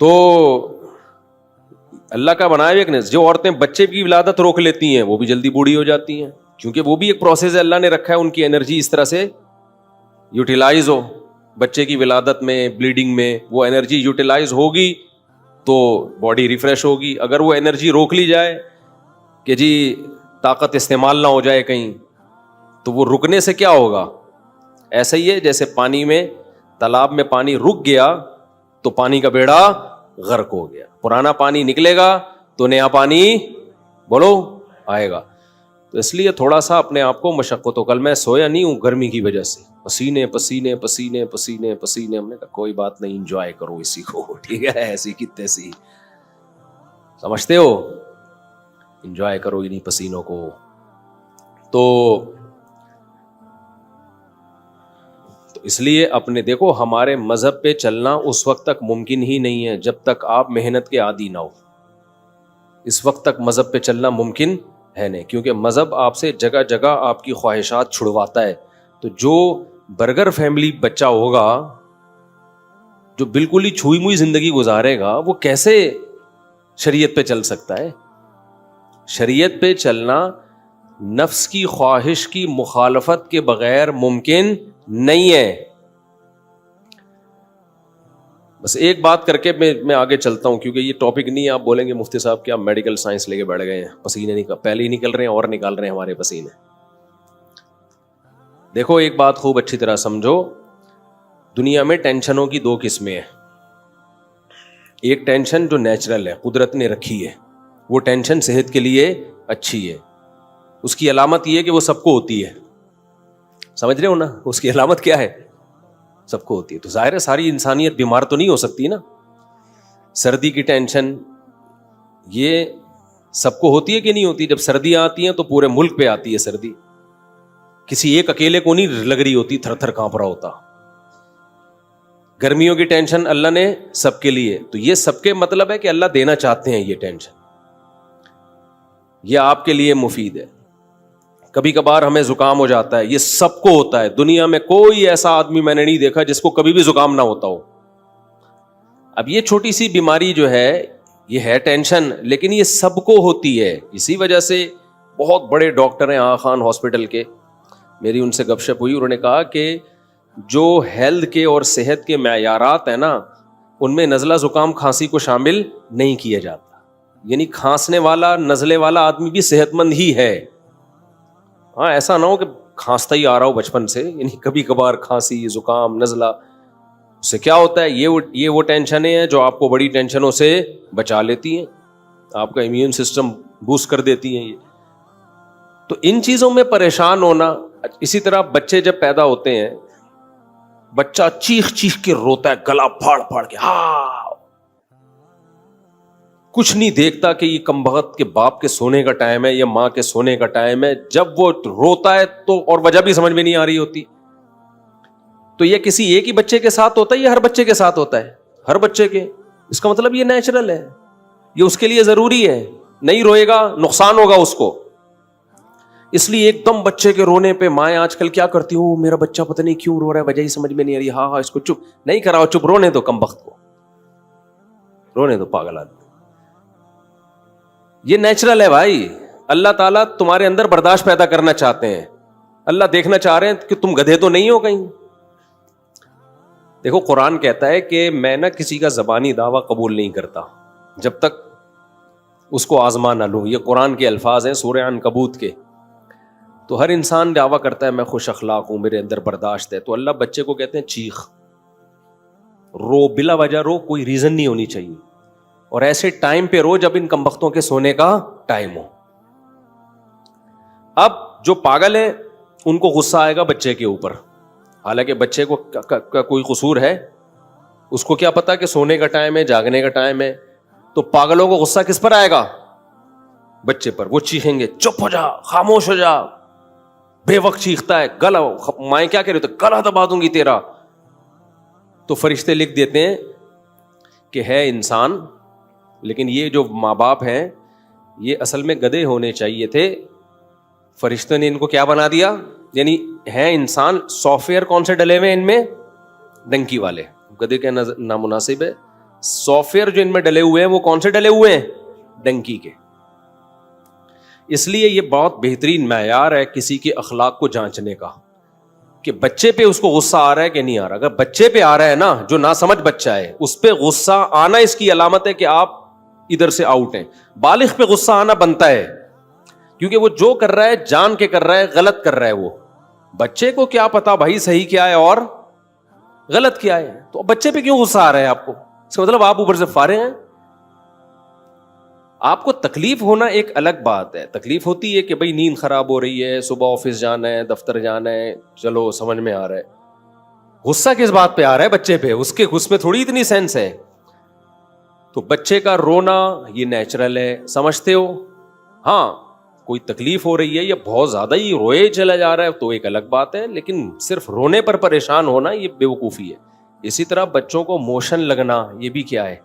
تو اللہ کا بنایا ایک نے جو عورتیں بچے کی ولادت روک لیتی ہیں وہ بھی جلدی بوڑھی ہو جاتی ہیں, کیونکہ وہ بھی ایک پروسیس ہے اللہ نے رکھا ہے, ان کی انرجی اس طرح سے یوٹیلائز ہو. بچے کی ولادت میں, بلیڈنگ میں وہ انرجی یوٹیلائز ہوگی تو باڈی ریفریش ہوگی. اگر وہ انرجی روک لی جائے کہ جی طاقت استعمال نہ ہو جائے کہیں, تو وہ رکنے سے کیا ہوگا؟ ایسا ہی ہے جیسے پانی میں, تالاب میں پانی رک گیا تو پانی کا بیڑا غرق ہو گیا. پرانا پانی نکلے گا تو نیا پانی بولو آئے گا. تو اس لیے تھوڑا سا اپنے آپ کو مشقت ہو. کل میں سویا نہیں ہوں گرمی کی وجہ سے, پسینے پسینے پسینے پسینے پسینے. ہم نے کہا کوئی بات نہیں, انجوائے کرو اسی کو, ٹھیک ہے, ایسی کی تیسی, سمجھتے ہو, انجوائے کرو انہیں پسینوں کو. تو اس لیے اپنے دیکھو, ہمارے مذہب پہ چلنا اس وقت تک ممکن ہی نہیں ہے جب تک آپ محنت کے عادی نہ ہو. اس وقت تک مذہب پہ چلنا ممکن ہے نہیں, کیونکہ مذہب آپ سے جگہ جگہ آپ کی خواہشات چھڑواتا ہے. تو جو برگر فیملی بچہ ہوگا, جو بالکل ہی چھوئی موئی زندگی گزارے گا, وہ کیسے شریعت پہ چل سکتا ہے؟ شریعت پہ چلنا نفس کی خواہش کی مخالفت کے بغیر ممکن نہیں ہے. بس ایک بات کر کے میں آگے چلتا ہوں, کیونکہ یہ ٹاپک نہیں ہے. آپ بولیں گے مفتی صاحب کیا میڈیکل سائنس لے کے بیٹھ گئے ہیں, پسینے پہلے ہی نکل رہے ہیں اور نکال رہے ہیں ہمارے پسینے. دیکھو ایک بات خوب اچھی طرح سمجھو, دنیا میں ٹینشنوں کی دو قسمیں ہیں. ایک ٹینشن جو نیچرل ہے, قدرت نے رکھی ہے, وہ ٹینشن صحت کے لیے اچھی ہے. اس کی علامت یہ ہے کہ وہ سب کو ہوتی ہے. سمجھ رہے ہو نا, اس کی علامت کیا ہے؟ سب کو ہوتی ہے. تو ظاہر ہے ساری انسانیت بیمار تو نہیں ہو سکتی نا. سردی کی ٹینشن یہ سب کو ہوتی ہے کہ نہیں ہوتی؟ جب سردیاں آتی ہیں تو پورے ملک پہ آتی ہے سردی, کسی ایک اکیلے کو نہیں لگ رہی ہوتی, تھر تھر کانپ رہا ہوتا. گرمیوں کی ٹینشن اللہ نے سب کے لیے, تو یہ سب کے مطلب ہے کہ اللہ دینا چاہتے ہیں یہ ٹینشن, یہ آپ کے لیے مفید ہے. کبھی کبھار ہمیں زکام ہو جاتا ہے, یہ سب کو ہوتا ہے. دنیا میں کوئی ایسا آدمی میں نے نہیں دیکھا جس کو کبھی بھی زکام نہ ہوتا ہو. اب یہ چھوٹی سی بیماری جو ہے یہ ہے ٹینشن, لیکن یہ سب کو ہوتی ہے. اسی وجہ سے بہت بڑے ڈاکٹر ہیں آغا خان ہاسپٹل کے, میری ان سے گپ شپ ہوئی, انہوں نے کہا کہ جو ہیلتھ کے اور صحت کے معیارات ہیں نا, ان میں نزلہ زکام کھانسی کو شامل نہیں کیا جاتا. یعنی کھانسنے والا نزلے والا آدمی بھی صحت مند ہی ہے. ہاں, ایسا نہ ہو کہ کھانستا ہی آ رہا ہو بچپن سے, یعنی کبھی کبھار کھانسی زکام نزلہ, اس سے کیا ہوتا ہے, یہ وہ ٹینشنیں ہیں جو آپ کو بڑی ٹینشنوں سے بچا لیتی ہیں, آپ کا امیون سسٹم بوسٹ کر دیتی ہیں یہ. تو ان چیزوں میں پریشان ہونا. اسی طرح بچے جب پیدا ہوتے ہیں, بچہ چیخ چیخ کے روتا ہے, گلا پھاڑ پھاڑ کے, ہاں, کچھ نہیں دیکھتا کہ یہ کمبخت کے باپ کے سونے کا ٹائم ہے یا ماں کے سونے کا ٹائم ہے. جب وہ روتا ہے تو, اور وجہ بھی سمجھ میں نہیں آ رہی ہوتی, تو یہ کسی ایک ہی بچے کے ساتھ ہوتا ہے یا ہر بچے کے ساتھ ہوتا ہے؟ ہر بچے کے. اس کا مطلب یہ نیچرل ہے, یہ اس کے لیے ضروری ہے. نہیں روئے گا نقصان ہوگا اس کو. اس لیے ایک دم بچے کے رونے پہ مائیں آج کل کیا کرتی ہوں, میرا بچہ پتہ نہیں کیوں رو رہا ہے, وجہ ہی سمجھ میں نہیں آ رہی, ہاں اس کو چپ نہیں کراؤ, چپ رونے دو کمبخت کو, رونے دو پاگل آدمی. یہ نیچرل ہے بھائی. اللہ تعالیٰ تمہارے اندر برداشت پیدا کرنا چاہتے ہیں. اللہ دیکھنا چاہ رہے ہیں کہ تم گدھے تو نہیں ہو کہیں. دیکھو قرآن کہتا ہے کہ میں نہ کسی کا زبانی دعویٰ قبول نہیں کرتا جب تک اس کو آزما نہ لوں. یہ قرآن کے الفاظ ہیں سورہ عنکبوت کے. تو ہر انسان دعویٰ کرتا ہے میں خوش اخلاق ہوں, میرے اندر برداشت ہے. تو اللہ بچے کو کہتے ہیں چیخ, رو, بلا وجہ رو, کوئی ریزن نہیں ہونی چاہیے, اور ایسے ٹائم پہ رو جب ان کمبختوں کے سونے کا ٹائم ہو. اب جو پاگل ہیں ان کو غصہ آئے گا بچے کے اوپر, حالانکہ بچے کو کوئی قصور ہے, اس کو کیا پتا کہ سونے کا ٹائم ہے, جاگنے کا ٹائم ہے. تو پاگلوں کو غصہ کس پر آئے گا؟ بچے پر. وہ چیخیں گے چپ ہو جا, خاموش ہو جا, بے وقت چیختا ہے, گلا, مائیں کیا کہہ رہے تو گلا دبا دوں گی تیرا. تو فرشتے لکھ دیتے ہیں کہ ہے انسان, لیکن یہ جو ماں باپ ہیں یہ اصل میں گدھے ہونے چاہیے تھے. فرشتوں نے ان کو کیا بنا دیا, یعنی ہے انسان, سافٹ ویئر کون سے ڈلے ہوئے ان میں؟ ڈنکی والے. گدھے کے نامناسب ہے, سافٹ ویئر جو ان میں ڈلے ہوئے ہیں وہ کون سے ڈلے ہوئے ہیں؟ ڈنکی کے. اس لیے یہ بہت بہترین معیار ہے کسی کے اخلاق کو جانچنے کا کہ بچے پہ اس کو غصہ آ رہا ہے کہ نہیں آ رہا. اگر بچے پہ آ رہا ہے نا, جو ناسمجھ بچہ ہے, اس پہ غصہ آنا اس کی علامت ہے کہ آپ ادھر سے آؤٹ ہیں. بالغ پہ غصہ آنا بنتا ہے, کیونکہ وہ جو کر رہا ہے جان کے کر رہا ہے, غلط کر رہا ہے. وہ بچے کو کیا پتا بھائی صحیح کیا ہے اور غلط کیا ہے, تو بچے پہ کیوں غصہ آ رہا ہے آپ کو؟ اس کا مطلب آپ اوپر سے فارغ ہیں. آپ کو تکلیف ہونا ایک الگ بات ہے. تکلیف ہوتی ہے کہ بھائی نیند خراب ہو رہی ہے, صبح آفس جانا ہے, دفتر جانا ہے, چلو سمجھ میں آ رہا ہے. غصہ کس بات پہ آ رہا ہے؟ بچے پہ. اس میں تھوڑی اتنی سینس ہے. تو بچے کا رونا یہ نیچرل ہے, سمجھتے ہو. ہاں کوئی تکلیف ہو رہی ہے یا بہت زیادہ ہی روئے چلا جا رہا ہے تو ایک الگ بات ہے, لیکن صرف رونے پر پریشان ہونا یہ بیوقوفی ہے. اسی طرح بچوں کو موشن لگنا یہ بھی کیا ہے؟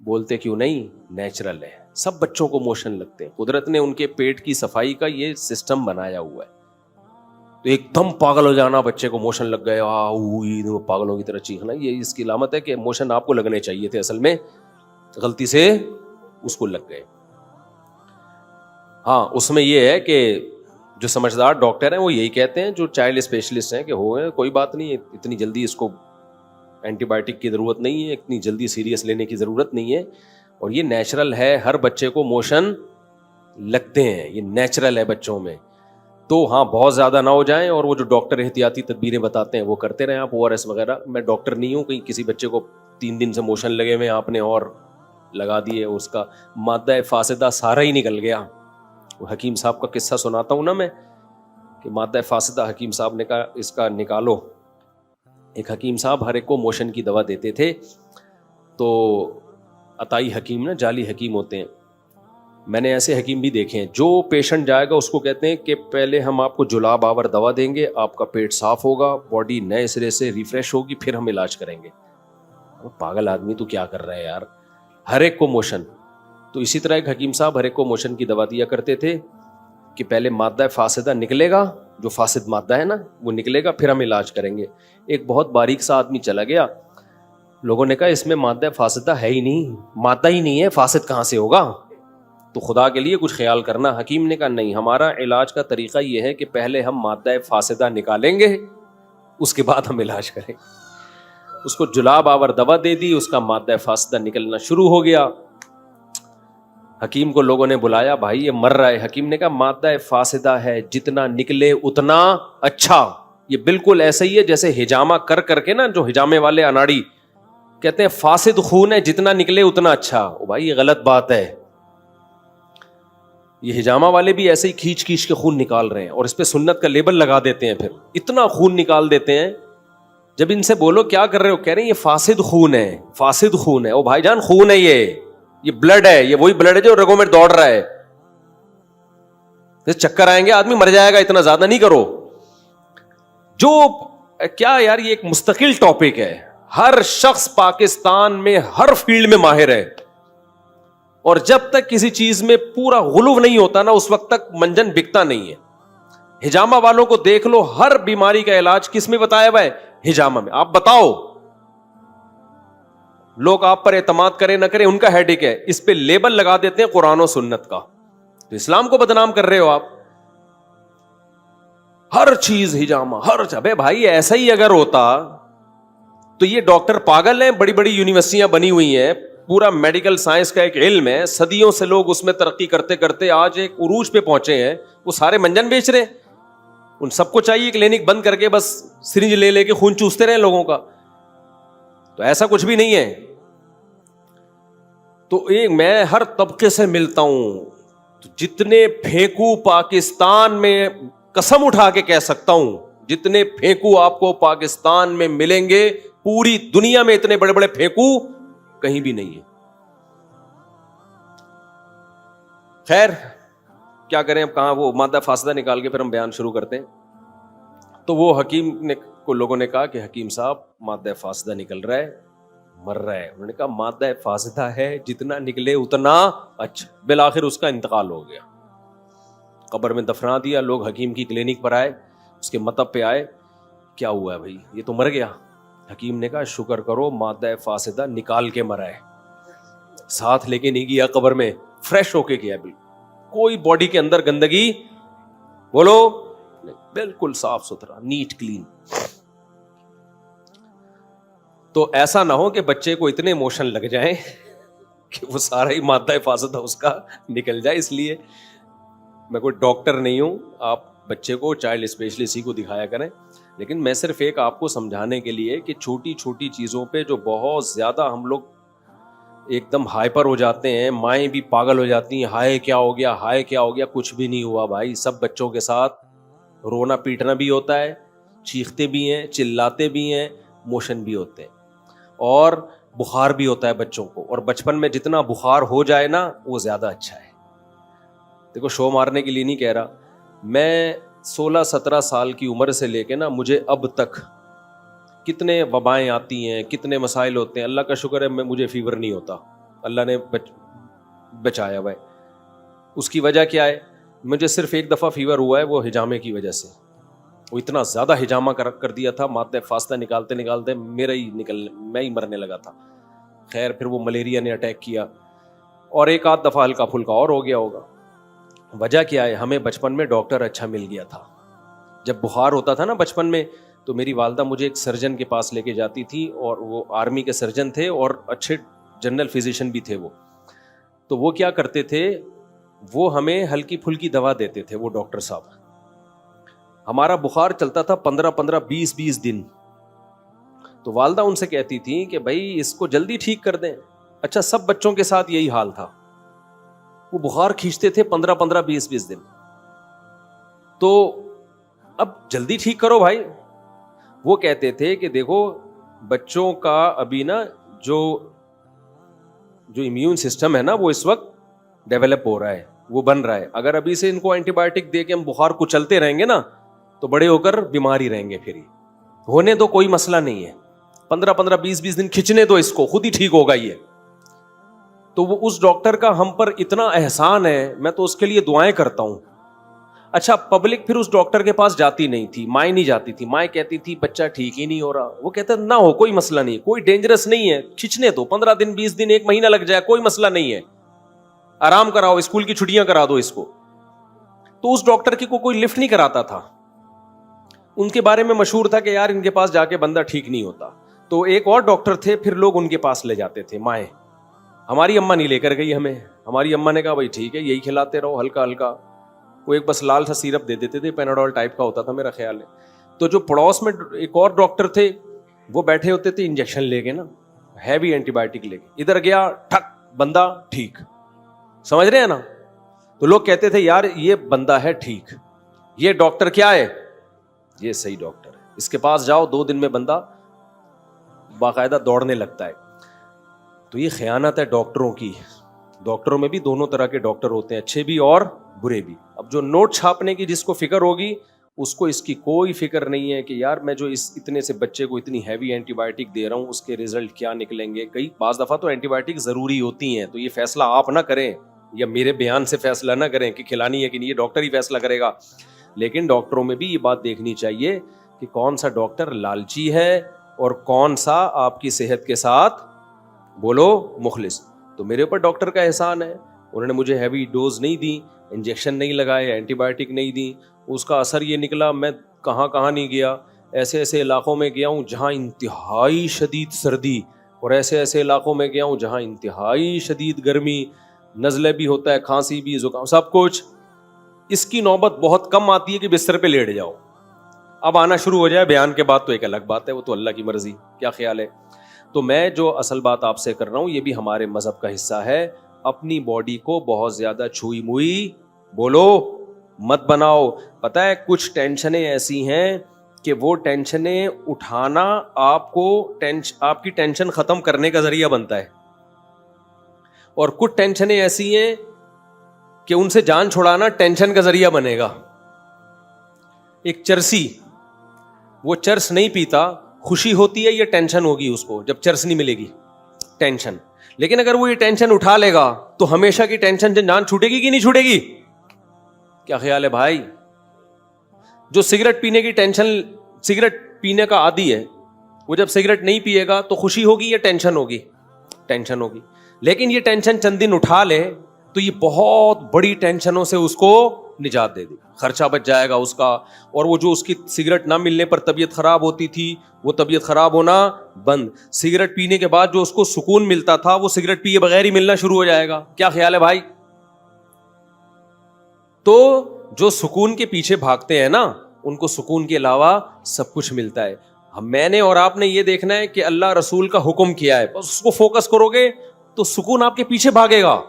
بولتے کیوں نہیں, نیچرل ہے. سب بچوں کو موشن لگتے ہیں. قدرت نے ان کے پیٹ کی صفائی کا یہ سسٹم بنایا ہوا ہے. تو ایک دم پاگل ہو جانا, بچے کو موشن لگ گئے, پاگلوں کی طرح چیخنا, یہ اس کی علامت ہے کہ موشن آپ کو لگنے چاہیے تھے, اصل میں غلطی سے اس کو لگ گئے. ہاں اس میں یہ ہے کہ جو سمجھدار ڈاکٹر ہیں وہ یہی کہتے ہیں, جو چائلڈ اسپیشلسٹ ہیں, کہ ہوئے کوئی بات نہیں, اتنی جلدی اس کو اینٹی بائیوٹک کی ضرورت نہیں ہے, اتنی جلدی سیریس لینے کی ضرورت نہیں ہے, اور یہ نیچرل ہے. ہر بچے کو موشن لگتے ہیں, یہ نیچرل ہے بچوں میں. تو ہاں بہت زیادہ نہ ہو جائیں, اور وہ جو ڈاکٹر احتیاطی تدبیریں بتاتے ہیں وہ کرتے رہیں آپ, ORS وغیرہ. میں ڈاکٹر نہیں ہوں, کہیں کسی بچے کو 3 دن سے موشن لگے ہوئے آپ نے اور لگا دیے, اس کا مادہ فاسدہ سارا ہی نکل گیا. وہ حکیم صاحب کا قصہ سناتا ہوں نا میں, کہ مادہ فاسدہ حکیم صاحب نے کہا اس کا نکالو. ایک حکیم صاحب ہر ایک کو موشن کی دوا دیتے تھے. تو عطائی حکیم نا, جعلی حکیم ہوتے ہیں. میں نے ایسے حکیم بھی دیکھے ہیں, جو پیشنٹ جائے گا اس کو کہتے ہیں کہ پہلے ہم آپ کو جلاب آور دوا دیں گے, آپ کا پیٹ صاف ہوگا, باڈی نئے سرے سے ریفریش ہوگی, پھر ہم علاج کریں گے. پاگل آدمی تو کیا کر رہا ہے یار, ہر ایک کو موشن. تو اسی طرح ایک حکیم صاحب ہر ایک کو موشن کی دوا دیا کرتے تھے کہ پہلے مادہ فاسدہ نکلے گا, جو فاسد مادہ ہے نا وہ نکلے گا, پھر ہم علاج کریں گے. ایک بہت باریک سا آدمی چلا گیا, لوگوں نے کہا اس میں مادہ فاسدہ ہے ہی نہیں, مادہ ہی نہیں ہے, فاسد کہاں سے ہوگا, تو خدا کے لیے کچھ خیال کرنا. حکیم نے کہا نہیں, ہمارا علاج کا طریقہ یہ ہے کہ پہلے ہم مادہ فاسدہ نکالیں گے, اس کے بعد ہم علاج کریں. اس کو جلاب آور دوا دے دی, اس کا مادہ فاسدہ نکلنا شروع ہو گیا. حکیم کو لوگوں نے بلایا, بھائی یہ مر رہا ہے. حکیم نے کہا مادہ فاسدہ ہے, جتنا نکلے اتنا اچھا. یہ بالکل ایسا ہی ہے جیسے ہجامہ کر کے نا, جو ہجامے والے اناڑی کہتے ہیں فاسد خون ہے, جتنا نکلے اتنا اچھا. بھائی یہ غلط بات ہے. یہ ہجامہ والے بھی ایسے ہی کھینچ کے خون نکال رہے ہیں, اور اس پہ سنت کا لیبل لگا دیتے ہیں, پھر اتنا خون نکال دیتے ہیں. جب ان سے بولو کیا کر رہے ہو, کہہ رہے ہیں یہ فاسد خون ہے, فاسد خون ہے. او بھائی جان خون ہے, یہ بلڈ ہے, یہ وہی بلڈ ہے جو رگوں میں دوڑ رہا ہے. چکر آئیں گے, آدمی مر جائے گا, اتنا زیادہ نہیں کرو. جو کیا یار, یہ ایک مستقل ٹاپک ہے. ہر شخص پاکستان میں ہر فیلڈ میں ماہر ہے, اور جب تک کسی چیز میں پورا غلو نہیں ہوتا نا, اس وقت تک منجن بکتا نہیں ہے. ہجامہ والوں کو دیکھ لو, ہر بیماری کا علاج کس میں بتایا ہوا ہے؟ ہجامہ میں. آپ بتاؤ, لوگ آپ پر اعتماد کریں نہ کریں ان کا ہیڈک ہے, اس پہ لیبل لگا دیتے ہیں قرآن و سنت کا. تو اسلام کو بدنام کر رہے ہو آپ. ہر چیز ہجامہ, ہر بھائی ایسا ہی اگر ہوتا تو یہ ڈاکٹر پاگل ہیں. بڑی بڑی یونیورسٹیاں بنی ہوئی ہیں, پورا میڈیکل سائنس کا ایک علم ہے, صدیوں سے لوگ اس میں ترقی کرتے کرتے آج ایک عروج پہ پہنچے ہیں. وہ سارے منجن بیچ رہے ہیں. ان سب کو چاہیے کلینک بند کر کے بس سرنج لے کے خون چوستے رہے لوگوں کا. تو ایسا کچھ بھی نہیں ہے. تو میں ہر طبقے سے ملتا ہوں, جتنے پھینکو پاکستان میں, قسم اٹھا کے کہہ سکتا ہوں, جتنے پھینکو آپ کو پاکستان میں ملیں گے, پوری دنیا میں اتنے بڑے بڑے پھینکو کہیں بھی نہیں ہے. خیر کیا کریں اب, کہاں وہ مادہ فاسدہ نکال کے پھر ہم بیان شروع کرتے ہیں. تو وہ حکیم کو لوگوں نے کہا کہ حکیم صاحب مادہ فاسدہ نکل رہا ہے, مر رہا ہے. انہوں نے کہا مادہ فاسدہ ہے, جتنا نکلے اتنا اچھا. بالآخر اس کا انتقال ہو گیا, قبر میں دفنا دیا. لوگ حکیم کی کلینک پر آئے, اس کے مطب پہ آئے, کیا ہوا ہے بھائی, یہ تو مر گیا. حکیم نے کہا شکر کرو مادہ فاسدہ نکال کے مرا ہے, ساتھ لے کے نہیں گیا قبر میں, فریش ہو کے گیا, بالکل کوئی باڈی کے اندر گندگی بولو بالکل صاف ستھرا, نیٹ کلین. تو ایسا نہ ہو کہ بچے کو اتنے ایموشن لگ جائیں کہ وہ سارا ہی مادہ فاسدہ اس کا نکل جائے. اس لیے میں کوئی ڈاکٹر نہیں ہوں, آپ بچے کو چائلڈ اسپیشلسٹ کو دکھایا کریں, لیکن میں صرف ایک آپ کو سمجھانے کے لیے کہ چھوٹی چھوٹی چیزوں پہ جو بہت زیادہ ہم لوگ ایک دم ہائپر ہو جاتے ہیں, مائیں بھی پاگل ہو جاتی ہیں, ہائے کیا ہو گیا, ہائے کیا ہو گیا. کچھ بھی نہیں ہوا بھائی, سب بچوں کے ساتھ رونا پیٹنا بھی ہوتا ہے, چیختے بھی ہیں, چلاتے بھی ہیں, موشن بھی ہوتے ہیں, اور بخار بھی ہوتا ہے بچوں کو. اور بچپن میں جتنا بخار ہو جائے نا وہ زیادہ اچھا ہے. دیکھو شو مارنے کے لیے نہیں کہہ رہا, میں 16-17 سال کی عمر سے لے کے نا مجھے اب تک کتنے وبائیں آتی ہیں, کتنے مسائل ہوتے ہیں, اللہ کا شکر ہے مجھے فیور نہیں ہوتا, اللہ نے بچایا ہوا ہے. اس کی وجہ کیا ہے, مجھے صرف ایک دفعہ فیور ہوا ہے, وہ ہجامے کی وجہ سے. وہ اتنا زیادہ ہجامہ کر دیا تھا, مادہ فاسدہ نکالتے نکالتے میں ہی مرنے لگا تھا. خیر پھر وہ ملیریا نے اٹیک کیا, اور ایک آدھ دفعہ ہلکا پھلکا اور ہو گیا ہوگا. وجہ کیا ہے, ہمیں بچپن میں ڈاکٹر اچھا مل گیا تھا. جب بخار ہوتا تھا نا بچپن میں, تو میری والدہ مجھے ایک سرجن کے پاس لے کے جاتی تھی, اور وہ آرمی کے سرجن تھے اور اچھے جنرل فزیشین بھی تھے وہ. تو وہ کیا کرتے تھے, وہ ہمیں ہلکی پھلکی دوا دیتے تھے وہ ڈاکٹر صاحب. ہمارا بخار چلتا تھا 15 20 دن. تو والدہ ان سے کہتی تھی کہ بھائی اس کو جلدی ٹھیک کر دیں. اچھا سب بچوں کے ساتھ یہی حال تھا, وہ بخار کھینچتے تھے 15 20 دن. تو اب جلدی ٹھیک کرو بھائی. وہ کہتے تھے کہ دیکھو بچوں کا ابھی نا جو امیون سسٹم ہے نا وہ اس وقت ڈیولپ ہو رہا ہے, وہ بن رہا ہے. اگر ابھی سے ان کو اینٹی بایوٹک دے کے ہم بخار کو چلتے رہیں گے نا تو بڑے ہو کر بیمار ہی رہیں گے. پھر ہونے تو کوئی مسئلہ نہیں ہے, 15 20 دن کھینچنے تو اس کو خود ہی ٹھیک ہوگا یہ. تو وہ اس ڈاکٹر کا ہم پر اتنا احسان ہے, میں تو اس کے لیے دعائیں کرتا ہوں. اچھا پبلک پھر اس ڈاکٹر کے پاس جاتی نہیں تھی, مائیں نہیں جاتی تھی. مائیں کہتی تھی بچہ ٹھیک ہی نہیں ہو رہا. وہ کہتا نہ ہو کوئی مسئلہ نہیں, کوئی ڈینجرس نہیں ہے, کھینچنے دو 15 دن 20 دن 1 مہینہ لگ جائے کوئی مسئلہ نہیں ہے, آرام کراؤ, اسکول کی چھٹیاں کرا دو اس کو. تو اس ڈاکٹر کی کوئی لفٹ نہیں کراتا تھا. ان کے بارے میں مشہور تھا کہ یار ان کے پاس جا کے بندہ ٹھیک نہیں ہوتا. تو ایک اور ڈاکٹر تھے, پھر لوگ ان کے پاس لے جاتے تھے مائیں. ہماری اماں نہیں لے کر گئی ہمیں, ہماری اماں نے کہا بھائی ٹھیک ہے یہی کھلاتے رہو ہلکا ہلکا. وہ ایک بس لال سا سیرپ دے دیتے تھے, پیناڈول ٹائپ کا ہوتا تھا میرا خیال ہے. تو جو پڑوس میں ایک اور ڈاکٹر تھے وہ بیٹھے ہوتے تھے انجیکشن لے کے نا, ہیوی اینٹی بایوٹک لے کے. ادھر گیا ٹھک بندہ ٹھیک, سمجھ رہے ہیں نا. تو لوگ کہتے تھے یار یہ بندہ ہے ٹھیک, یہ ڈاکٹر کیا ہے, یہ صحیح ڈاکٹر ہے, اس کے پاس جاؤ 2 دن میں بندہ باقاعدہ دوڑنے لگتا ہے. تو یہ خیانت ہے ڈاکٹروں کی. ڈاکٹروں میں بھی دونوں طرح کے ڈاکٹر ہوتے ہیں, اچھے بھی اور برے بھی. اب جو نوٹ چھاپنے کی جس کو فکر ہوگی اس کو اس کی کوئی فکر نہیں ہے کہ یار میں جو اس اتنے سے بچے کو اتنی ہیوی اینٹی بایوٹک دے رہا ہوں اس کے ریزلٹ کیا نکلیں گے. کئی بعض دفعہ تو اینٹی بایوٹک ضروری ہوتی ہیں, تو یہ فیصلہ آپ نہ کریں یا میرے بیان سے فیصلہ نہ کریں کہ کھلانی ہے کہ نہیں, یہ ڈاکٹر ہی فیصلہ کرے گا. لیکن ڈاکٹروں میں بھی یہ بات دیکھنی چاہیے کہ کون سا ڈاکٹر لالچی ہے اور کون سا آپ کی صحت کے ساتھ بولو مخلص. تو میرے اوپر ڈاکٹر کا احسان ہے, انہوں نے مجھے ہیوی ڈوز نہیں دی, انجیکشن نہیں لگائے, اینٹی بایوٹک نہیں دی. اس کا اثر یہ نکلا میں کہاں نہیں گیا, ایسے ایسے علاقوں میں گیا ہوں جہاں انتہائی شدید سردی, اور ایسے ایسے علاقوں میں گیا ہوں جہاں انتہائی شدید گرمی, نزلے بھی ہوتا ہے, کھانسی بھی, زکام, سب کچھ. اس کی نوبت بہت کم آتی ہے کہ بستر پہ لیٹ جاؤ. اب آنا شروع ہو جائے بیان کے بعد تو ایک الگ بات ہے, وہ تو اللہ کی مرضی. کیا خیال ہے؟ تو میں جو اصل بات آپ سے کر رہا ہوں یہ بھی ہمارے مذہب کا حصہ ہے. اپنی باڈی کو بہت زیادہ چھوئی موئی بولو مت بناؤ. پتہ ہے کچھ ٹینشنیں ایسی ہیں کہ وہ ٹینشنیں اٹھانا آپ کی ٹینشن ختم کرنے کا ذریعہ بنتا ہے, اور کچھ ٹینشنیں ایسی ہیں کہ ان سے جان چھڑانا ٹینشن کا ذریعہ بنے گا. ایک چرسی, وہ چرس نہیں پیتا, خوشی ہوتی ہے یہ ٹینشن ہوگی اس کو جب چرس نہیں ملے گی, ٹینشن. لیکن اگر وہ یہ ٹینشن اٹھا لے گا تو ہمیشہ کی ٹینشن سے جان چھوٹے گی کہ نہیں چھوٹے گی؟ کیا خیال ہے بھائی؟ جو سگریٹ پینے کی ٹینشن, سگریٹ پینے کا عادی ہے, وہ جب سگریٹ نہیں پیے گا تو خوشی ہوگی یا ٹینشن ہوگی؟ ٹینشن ہوگی. لیکن یہ ٹینشن چند دن اٹھا لے تو یہ بہت بڑی ٹینشنوں سے اس کو نجات دے دی, خرچہ بچ جائے گا اس کا, اور وہ جو اس کی سگریٹ نہ ملنے پر طبیعت خراب ہوتی تھی وہ طبیعت خراب ہونا بند, سگریٹ پینے کے بعد جو اس کو سکون ملتا تھا وہ سگریٹ پیے بغیر ہی ملنا شروع ہو جائے گا. کیا خیال ہے بھائی؟ تو جو سکون کے پیچھے بھاگتے ہیں نا ان کو سکون کے علاوہ سب کچھ ملتا ہے. میں نے اور آپ نے یہ دیکھنا ہے کہ اللہ رسول کا حکم کیا ہے, بس اس کو فوکس کرو گے تو سکون آپ کے پیچھے بھاگے گا.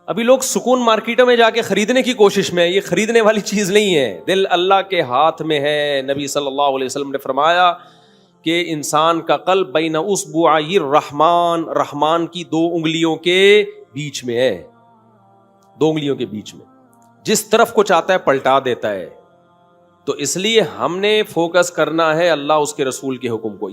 ابھی لوگ سکون مارکیٹوں میں جا کے خریدنے کی کوشش میں, یہ خریدنے والی چیز نہیں ہے, دل اللہ کے ہاتھ میں ہے. نبی صلی اللہ علیہ وسلم نے فرمایا کہ انسان کا قلب بین اصبعی الرحمن, رحمان کی 2 انگلیوں کے بیچ میں ہے, 2 انگلیوں کے بیچ میں, جس طرف کو چاہتا ہے پلٹا دیتا ہے. تو اس لیے ہم نے فوکس کرنا ہے اللہ اس کے رسول کے حکم کو.